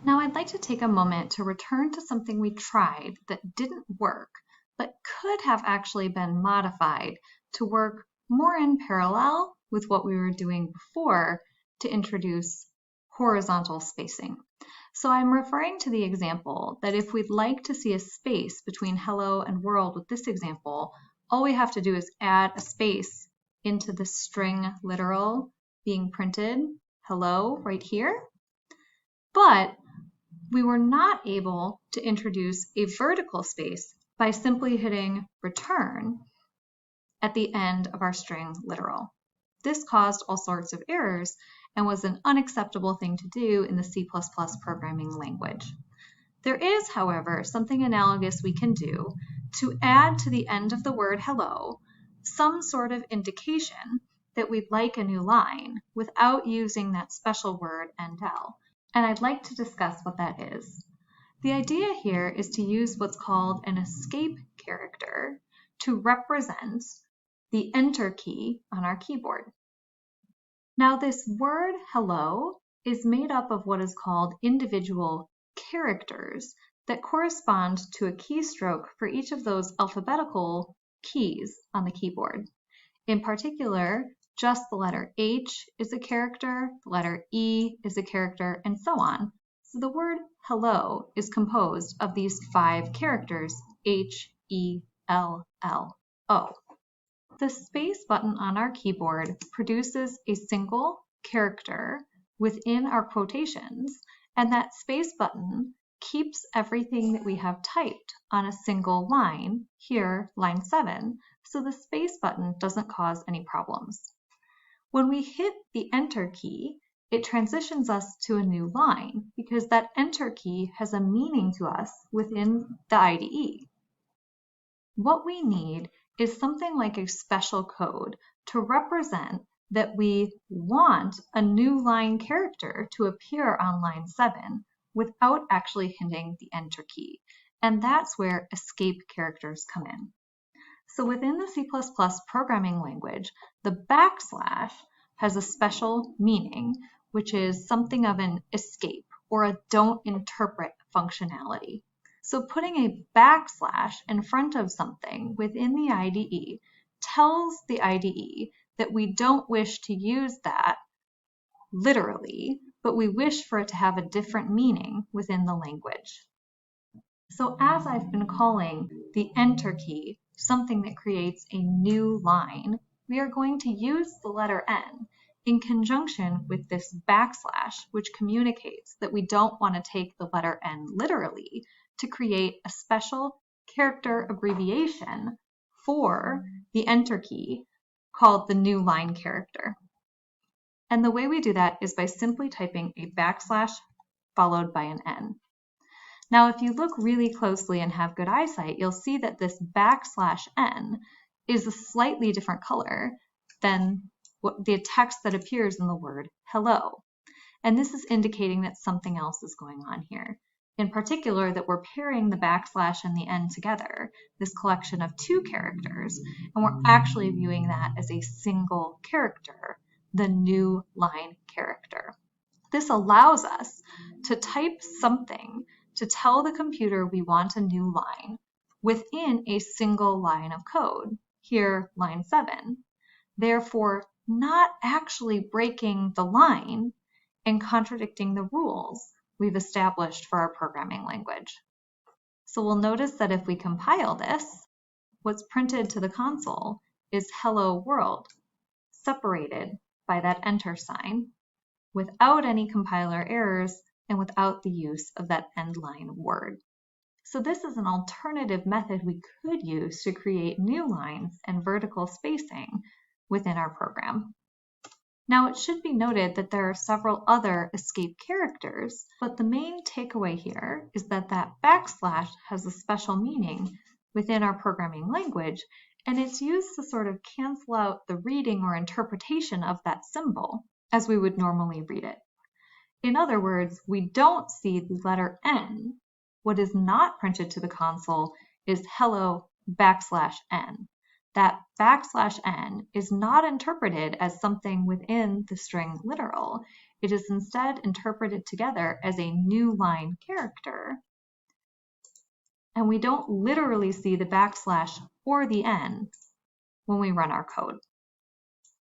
Now I'd like to take a moment to return to something we tried that didn't work, but could have actually been modified to work more in parallel with what we were doing before to introduce horizontal spacing. So I'm referring to the example that if we'd like to see a space between hello and world with this example, all we have to do is add a space into the string literal being printed, hello, right here. But we were not able to introduce a vertical space by simply hitting return at the end of our string literal. This caused all sorts of errors and was an unacceptable thing to do in the C++ programming language. There is, however, something analogous we can do to add to the end of the word hello some sort of indication that we'd like a new line without using that special word endl. And I'd like to discuss what that is. The idea here is to use what's called an escape character to represent the enter key on our keyboard. Now this word hello is made up of what is called individual characters that correspond to a keystroke for each of those alphabetical keys on the keyboard. In particular, just the letter H is a character, the letter E is a character, and so on. So the word hello is composed of these 5 characters, H, E, L, L, O. The space button on our keyboard produces a single character within our quotations, and that space button keeps everything that we have typed on a single line, here, line 7, so the space button doesn't cause any problems. When we hit the enter key, it transitions us to a new line because that enter key has a meaning to us within the IDE. What we need is something like a special code to represent that we want a new line character to appear on line 7 without actually hitting the enter key. And that's where escape characters come in. So within the C++ programming language, the backslash has a special meaning, which is something of an escape or a don't interpret functionality. So putting a backslash in front of something within the IDE tells the IDE that we don't wish to use that literally, but we wish for it to have a different meaning within the language. So as I've been calling the enter key something that creates a new line, we are going to use the letter N in conjunction with this backslash, which communicates that we don't want to take the letter N literally to create a special character abbreviation for the enter key called the new line character. And the way we do that is by simply typing a backslash followed by an N. Now, if you look really closely and have good eyesight, you'll see that this backslash N is a slightly different color than the text that appears in the word hello. And this is indicating that something else is going on here. In particular, that we're pairing the backslash and the N together, this collection of 2 characters, and we're actually viewing that as a single character, the new line character. This allows us to type something to tell the computer we want a new line within a single line of code, here line 7, therefore not actually breaking the line and contradicting the rules we've established for our programming language. So we'll notice that if we compile this, what's printed to the console is hello world, separated by that enter sign, without any compiler errors and without the use of that end line word. So this is an alternative method we could use to create new lines and vertical spacing within our program. Now it should be noted that there are several other escape characters, but the main takeaway here is that that backslash has a special meaning within our programming language, and it's used to sort of cancel out the reading or interpretation of that symbol as we would normally read it. In other words, we don't see the letter N. What is not printed to the console is hello backslash N. That backslash N is not interpreted as something within the string literal. It is instead interpreted together as a new line character. And we don't literally see the backslash or the N when we run our code.